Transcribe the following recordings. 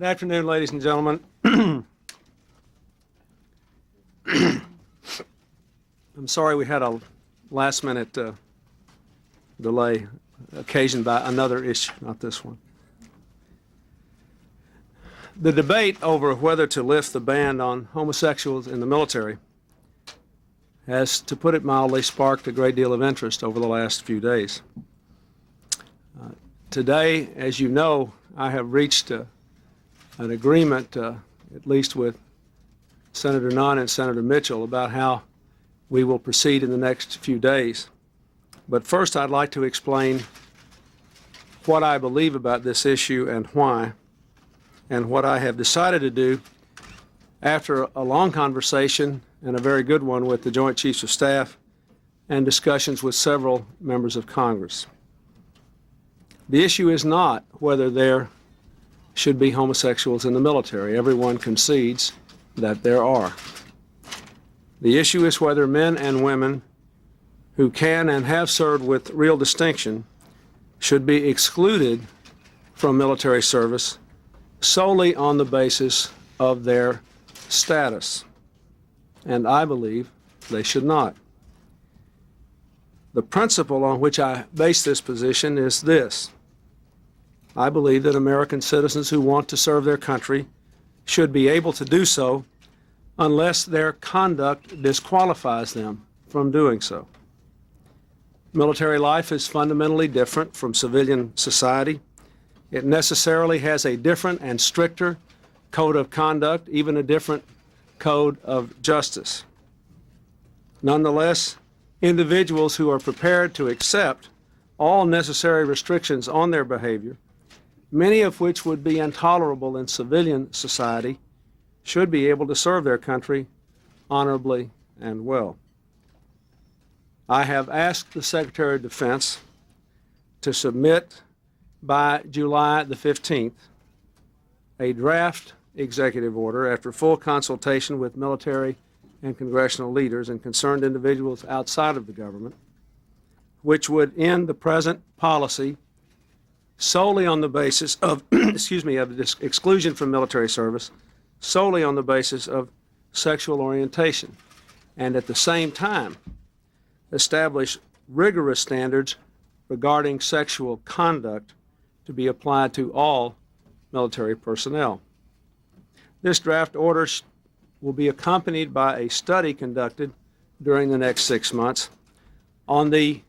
Good afternoon, ladies and gentlemen. I'm sorry we had a last-minute delay occasioned by another issue, not this one. The debate over whether to lift the ban on homosexuals in the military has, to put it mildly, sparked a great deal of interest over the last few days. Today, as you know, I have reached an agreement, at least with Senator Nunn and Senator Mitchell, about how we will proceed in the next few days. But first, I'd like to explain what I believe about this issue and why, and what I have decided to do after a long conversation and a very good one with the Joint Chiefs of Staff and discussions with several members of Congress. The issue is not whether there should be homosexuals in the military. Everyone concedes that there are. The issue is whether men and women who can and have served with real distinction should be excluded from military service solely on the basis of their status. And I believe they should not. The principle on which I base this position is this. I believe that American citizens who want to serve their country should be able to do so unless their conduct disqualifies them from doing so. Military life is fundamentally different from civilian society. It necessarily has a different and stricter code of conduct, even a different code of justice. Nonetheless, individuals who are prepared to accept all necessary restrictions on their behavior, many of which would be intolerable in civilian society, should be able to serve their country honorably and well. I have asked the Secretary of Defense to submit by July the 15th a draft executive order after full consultation with military and congressional leaders and concerned individuals outside of the government, which would end the present policy solely on the basis of, of this exclusion from military service, solely on the basis of sexual orientation, and at the same time establish rigorous standards regarding sexual conduct to be applied to all military personnel. This draft order will be accompanied by a study conducted during the next 6 months on the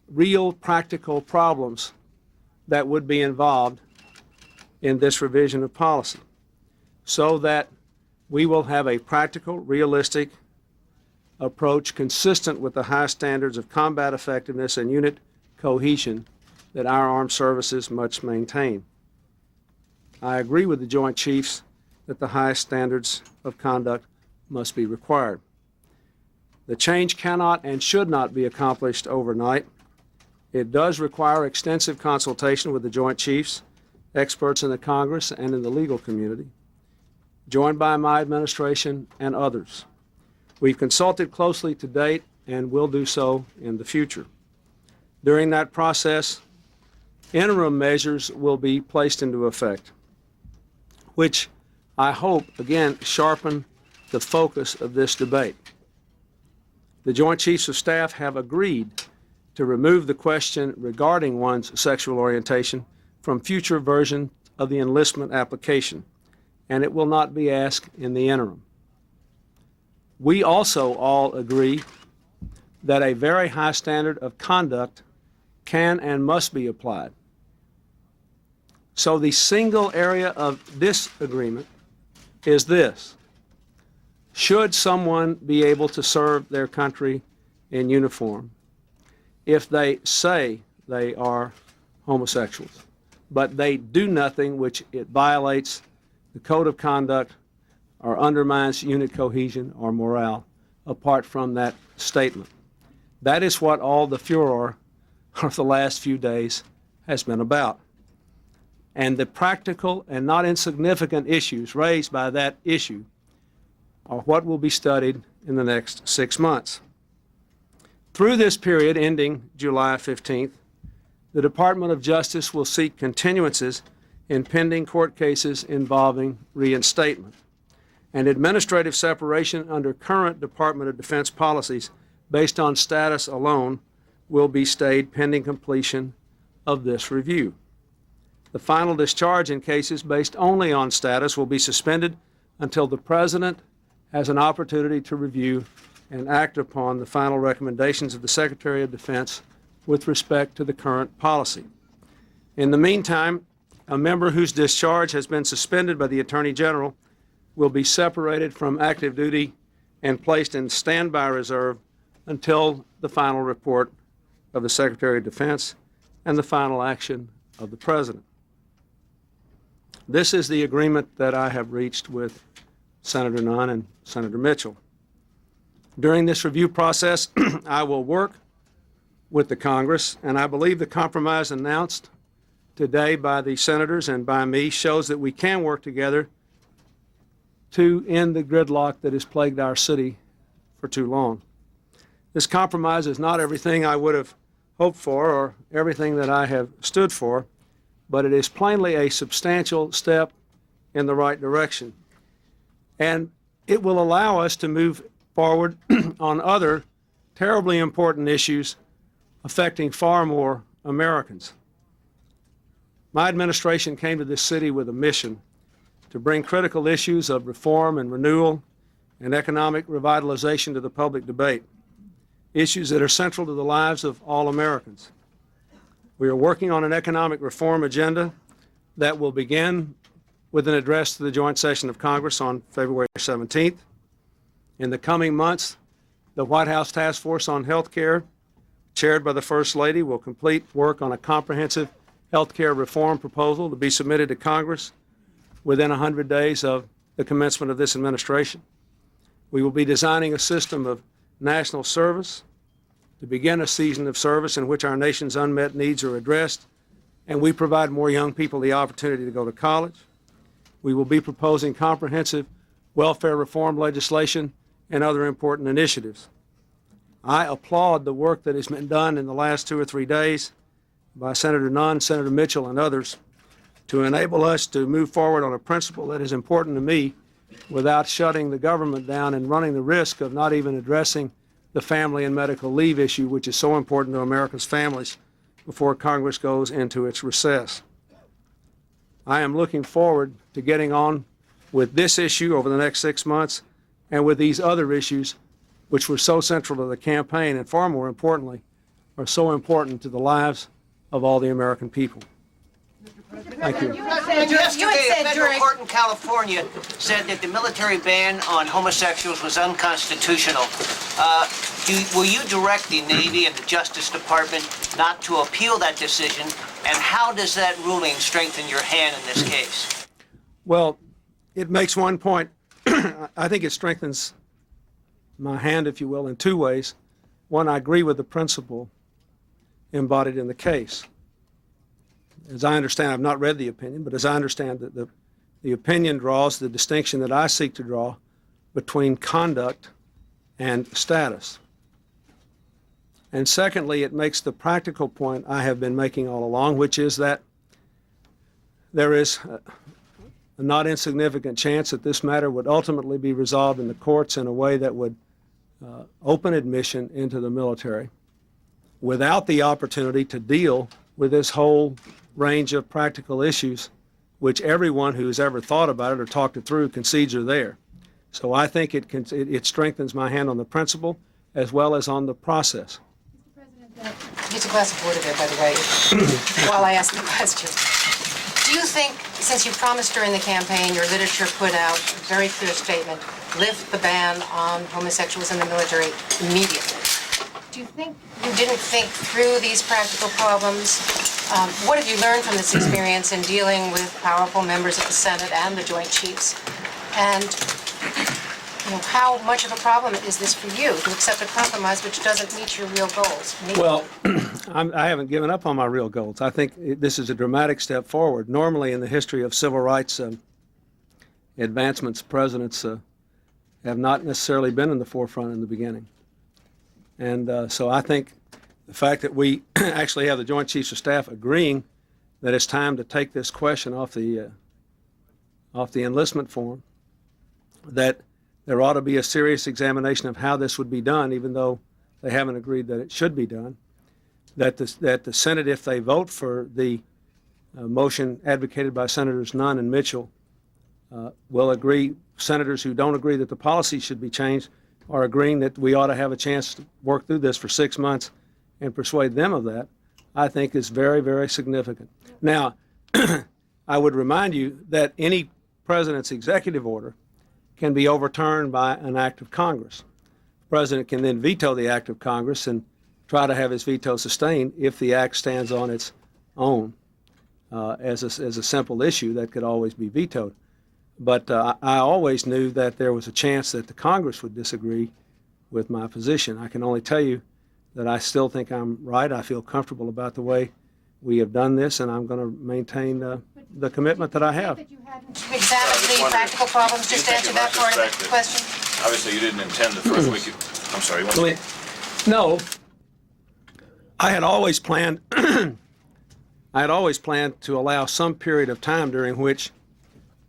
real practical problems that would be involved in this revision of policy, so that we will have a practical, realistic approach consistent with the high standards of combat effectiveness and unit cohesion that our armed services must maintain. I agree with the Joint Chiefs that the highest standards of conduct must be required. The change cannot and should not be accomplished overnight. It does require extensive consultation with the Joint Chiefs, experts in the Congress and in the legal community, joined by my administration and others. We've consulted closely to date and will do so in the future. During that process, interim measures will be placed into effect, which I hope, again, sharpen the focus of this debate. The Joint Chiefs of Staff have agreed to remove the question regarding one's sexual orientation from future versions of the enlistment application, and it will not be asked in the interim. We also all agree that a very high standard of conduct can and must be applied. So the single area of disagreement is this: should someone be able to serve their country in uniform if they say they are homosexuals, but they do nothing which it violates the code of conduct or undermines unit cohesion or morale apart from that statement? That is what all the furor of the last few days has been about. And the practical and not insignificant issues raised by that issue are what will be studied in the next 6 months. Through this period ending July 15th, the Department of Justice will seek continuances in pending court cases involving reinstatement. And administrative separation under current Department of Defense policies based on status alone will be stayed pending completion of this review. The final discharge in cases based only on status will be suspended until the President has an opportunity to review and act upon the final recommendations of the Secretary of Defense with respect to the current policy. In the meantime, a member whose discharge has been suspended by the Attorney General will be separated from active duty and placed in standby reserve until the final report of the Secretary of Defense and the final action of the President. This is the agreement that I have reached with Senator Nunn and Senator Mitchell. During this review process, I will work with the Congress, and I believe the compromise announced today by the senators and by me shows that we can work together to end the gridlock that has plagued our city for too long. This compromise is not everything I would have hoped for or everything that I have stood for, but it is plainly a substantial step in the right direction. And it will allow us to move forward on other terribly important issues affecting far more Americans. My administration came to this city with a mission to bring critical issues of reform and renewal and economic revitalization to the public debate, issues that are central to the lives of all Americans. We are working on an economic reform agenda that will begin with an address to the joint session of Congress on February 17th. In the coming months, the White House Task Force on Health Care, chaired by the First Lady, will complete work on a comprehensive health care reform proposal to be submitted to Congress within 100 days of the commencement of this administration. We will be designing a system of national service to begin a season of service in which our nation's unmet needs are addressed and we provide more young people the opportunity to go to college. We will be proposing comprehensive welfare reform legislation and other important initiatives. I applaud the work that has been done in the last 2 or 3 days by Senator Nunn, Senator Mitchell, and others to enable us to move forward on a principle that is important to me without shutting the government down and running the risk of not even addressing the family and medical leave issue, which is so important to America's families, before Congress goes into its recess. I am looking forward to getting on with this issue over the next 6 months and with these other issues which were so central to the campaign and, far more importantly, are so important to the lives of all the American people. Thank you. Yesterday, a federal court in California said that the military ban on homosexuals was unconstitutional. Will you direct the Navy and the Justice Department not to appeal that decision, and how does that ruling strengthen your hand in this case? Well, it makes one point. I think it strengthens my hand, if you will, in 2 ways. One, I agree with the principle embodied in the case. As I understand, I've not read the opinion, but as I understand that the opinion draws the distinction that I seek to draw between conduct and status. And secondly, it makes the practical point I have been making all along, which is that there is a not insignificant chance that this matter would ultimately be resolved in the courts in a way that would open admission into the military without the opportunity to deal with this whole range of practical issues which everyone who's ever thought about it or talked it through concedes are there. So I think it strengthens my hand on the principle as well as on the process. Use a glass of water there, by the way, while I ask the question. Do you think, since you promised during the campaign, your literature put out a very clear statement, lift the ban on homosexuals in the military immediately? Do you think you didn't think through these practical problems? What have you learned from this experience in dealing with powerful members of the Senate and the Joint Chiefs? And how much of a problem is this for you to accept a compromise which doesn't meet your real goals? Well, I haven't given up on my real goals. I think this is a dramatic step forward. Normally in the history of civil rights advancements, presidents have not necessarily been in the forefront in the beginning. And so I think the fact that we actually have the Joint Chiefs of Staff agreeing that it's time to take this question off the enlistment form, that there ought to be a serious examination of how this would be done, even though they haven't agreed that it should be done, that the Senate, if they vote for the motion advocated by Senators Nunn and Mitchell, will agree. Senators who don't agree that the policy should be changed are agreeing that we ought to have a chance to work through this for 6 months and persuade them of that, I think is very, very significant. Now, I would remind you that any president's executive order can be overturned by an act of Congress. The president can then veto the act of Congress and try to have his veto sustained if the act stands on its own as a simple issue that could always be vetoed. But I always knew that there was a chance that the Congress would disagree with my position. I can only tell you that I still think I'm right. I feel comfortable about the way we have done this, and I'm going to maintain the commitment that I have. That you hadn't examined the practical problems, just answer that part of the question. Obviously, you didn't intend the first week. I'm sorry. You want to... No, I had always planned. I had always planned to allow some period of time during which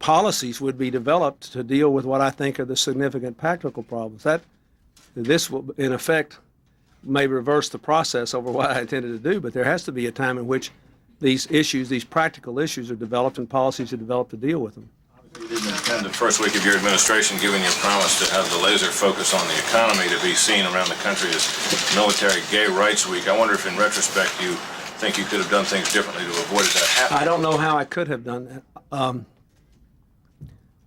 policies would be developed to deal with what I think are the significant practical problems. This will, in effect, may reverse the process over what I intended to do, but there has to be a time in which these issues, these practical issues, are developed and policies are developed to deal with them. You didn't intend the first week of your administration, given your promise to have the laser focus on the economy, to be seen around the country as Military Gay Rights Week. I wonder if, in retrospect, you think you could have done things differently to avoid that happening. I don't know how I could have done that.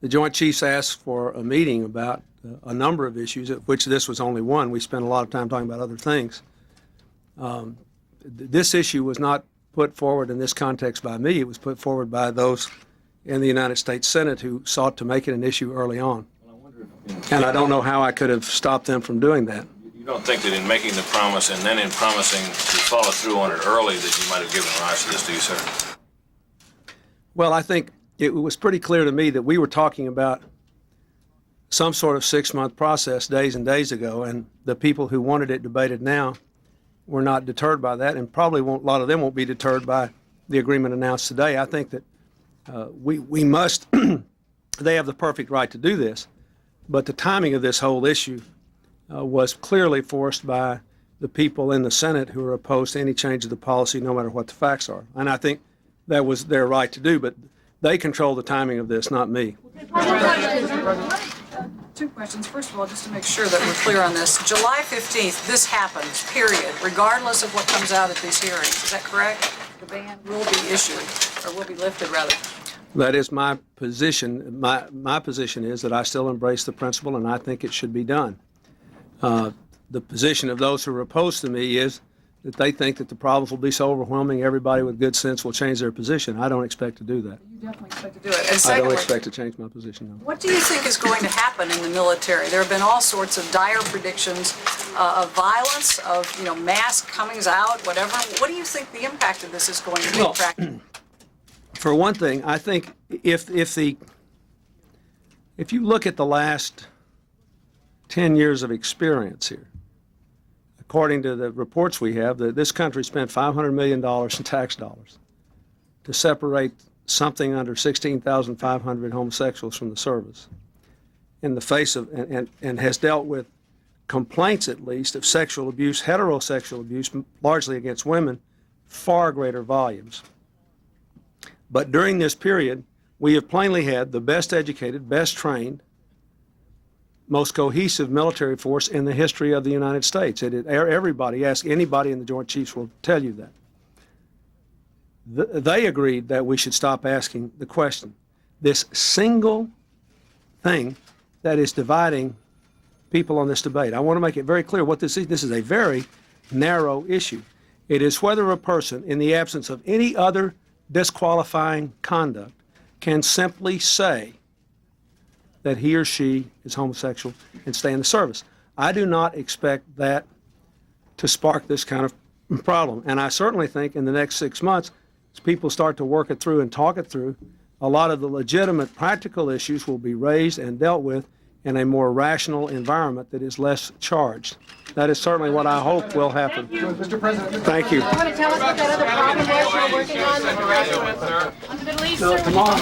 The Joint Chiefs asked for a meeting about a number of issues, of which this was only one. We spent a lot of time talking about other things. This issue was not put forward in this context by me. It was put forward by those in the United States Senate who sought to make it an issue early on. And I don't know how I could have stopped them from doing that. You don't think that in making the promise and then in promising to follow through on it early that you might have given rise to this, do you, sir? Well, I think it was pretty clear to me that we were talking about some sort of 6-month process days and days ago, and the people who wanted it debated now were not deterred by that, and probably a lot of them won't be deterred by the agreement announced today. I think that we must, they have the perfect right to do this, but the timing of this whole issue was clearly forced by the people in the Senate who are opposed to any change of the policy, no matter what the facts are. And I think that was their right to do, but they control the timing of this, not me. Two questions. First of all, just to make sure that we're clear on this, July 15th, this happens, period, regardless of what comes out at these hearings. Is that correct? The ban will be issued, or will be lifted, rather. That is my position. My position is that I still embrace the principle, and I think it should be done. The position of those who are opposed to me is that they think that the problems will be so overwhelming, everybody with good sense will change their position. I don't expect to do that. You definitely expect to do it. And I secondly, don't expect to change my position, no. what do you think is going to happen in the military? There have been all sorts of dire predictions of violence, of mass comings out, whatever. What do you think the impact of this is going to be in practice? For one thing, I think if you look at the last 10 years of experience here, according to the reports we have, that this country spent $500 million in tax dollars to separate something under 16,500 homosexuals from the service in the face of, and has dealt with complaints at least of sexual abuse, heterosexual abuse, largely against women, far greater volumes. But during this period, we have plainly had the best educated, best trained, most cohesive military force in the history of the United States. Everybody, ask anybody in the Joint Chiefs, will tell you that. They agreed that we should stop asking the question. This single thing that is dividing people on this debate. I want to make it very clear what this is. This is a very narrow issue. It is whether a person, in the absence of any other disqualifying conduct, can simply say that he or she is homosexual and stay in the service. I do not expect that to spark this kind of problem. And I certainly think in the next 6 months, as people start to work it through and talk it through, a lot of the legitimate practical issues will be raised and dealt with in a more rational environment that is less charged. That is certainly what I hope will happen. Mr. President. Thank you. You want to tell us what that other problem was you were working on? On the Middle East, sir? Tomorrow.